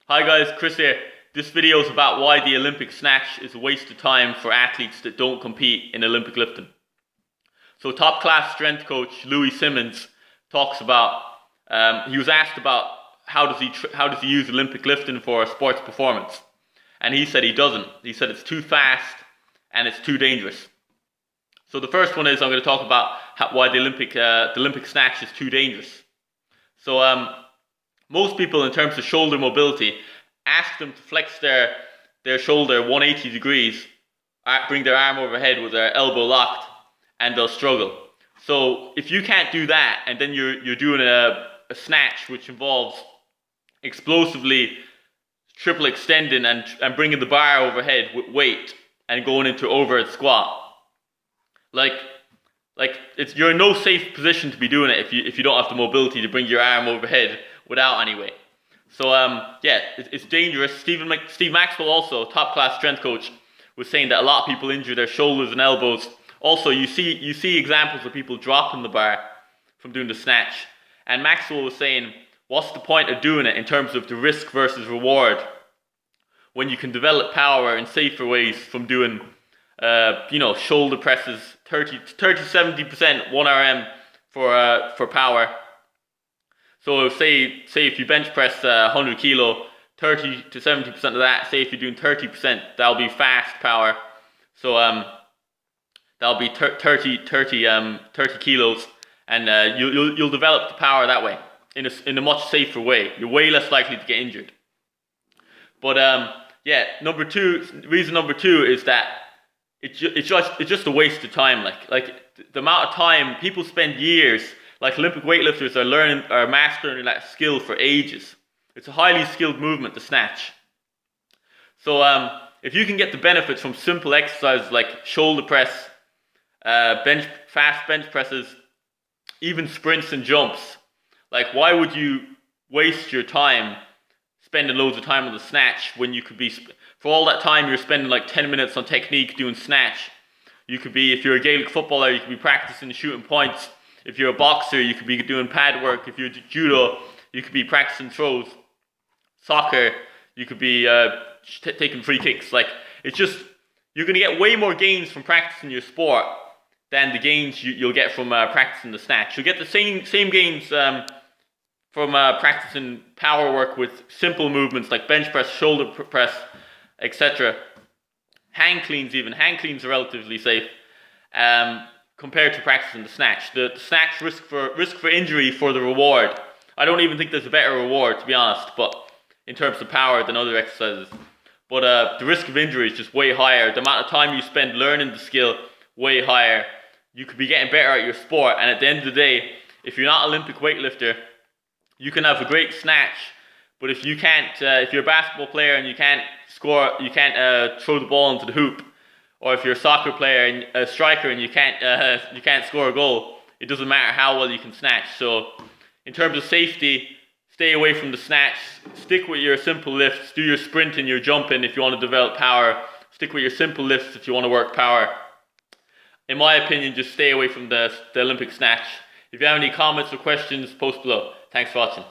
Hi guys, Chris here. This video is about why the Olympic snatch is a waste of time for athletes that don't compete in Olympic lifting. So top class strength coach Louis Simmons talks about, he was asked about how does he use Olympic lifting for sports performance. And he said he doesn't. He said it's too fast and it's too dangerous. So the first one is I'm going to talk about why the Olympic snatch is too dangerous. So most people, in terms of shoulder mobility, ask them to flex their shoulder 180 degrees, bring their arm overhead with their elbow locked, and they'll struggle. So if you can't do that, and then you're doing a snatch which involves explosively triple extending and bringing the bar overhead with weight and going into overhead squat, you're in no safe position to be doing it if you don't have the mobility to bring your arm overhead without any weight. So it's dangerous. Steve Maxwell, also top class strength coach, was saying that a lot of people injure their shoulders and elbows. Also, you see examples of people dropping the bar from doing the snatch. And Maxwell was saying, what's the point of doing it in terms of the risk versus reward when you can develop power in safer ways from doing shoulder presses 30-70% 1 RM for power. So say if you bench press 100 kilo, 30 to 70% of that, say if you're doing 30%, that'll be fast power. So that'll be 30 kilos, and you'll develop the power that way in a much safer way. You're way less likely to get injured. But reason number two is that it's just a waste of time. Like the amount of time people spend years. Like Olympic weightlifters are mastering that skill for ages. It's a highly skilled movement, the snatch. So if you can get the benefits from simple exercises like shoulder press, fast bench presses, even sprints and jumps, like why would you waste your time spending loads of time on the snatch when you could be, for all that time you're spending like 10 minutes on technique doing snatch, you could be, if you're a Gaelic footballer, you could be practicing shooting points. If you're a boxer, you could be doing pad work. If you're judo, you could be practicing throws. Soccer, you could be taking free kicks. Like, it's just, you're going to get way more gains from practicing your sport than the gains you'll get from practicing the snatch. You'll get the same gains from practicing power work with simple movements like bench press, shoulder press, etc. Hang cleans even. Hang cleans are relatively safe. Compared to practicing the snatch. The snatch risk for injury for the reward. I don't even think there's a better reward, to be honest, but in terms of power than other exercises. But the risk of injury is just way higher. The amount of time you spend learning the skill, way higher. You could be getting better at your sport, and at the end of the day, if you're not an Olympic weightlifter, you can have a great snatch, but if you can't, if you're a basketball player and you can't score, you can't throw the ball into the hoop, or if you're a soccer player and a striker and you can't score a goal, it doesn't matter how well you can snatch. So in terms of safety, stay away from the snatch. Stick with your simple lifts. Do your sprint and your jumping if you want to develop power. Stick with your simple lifts if you want to work power. In my opinion, just stay away from the Olympic snatch. If you have any comments or questions, post below. Thanks for watching.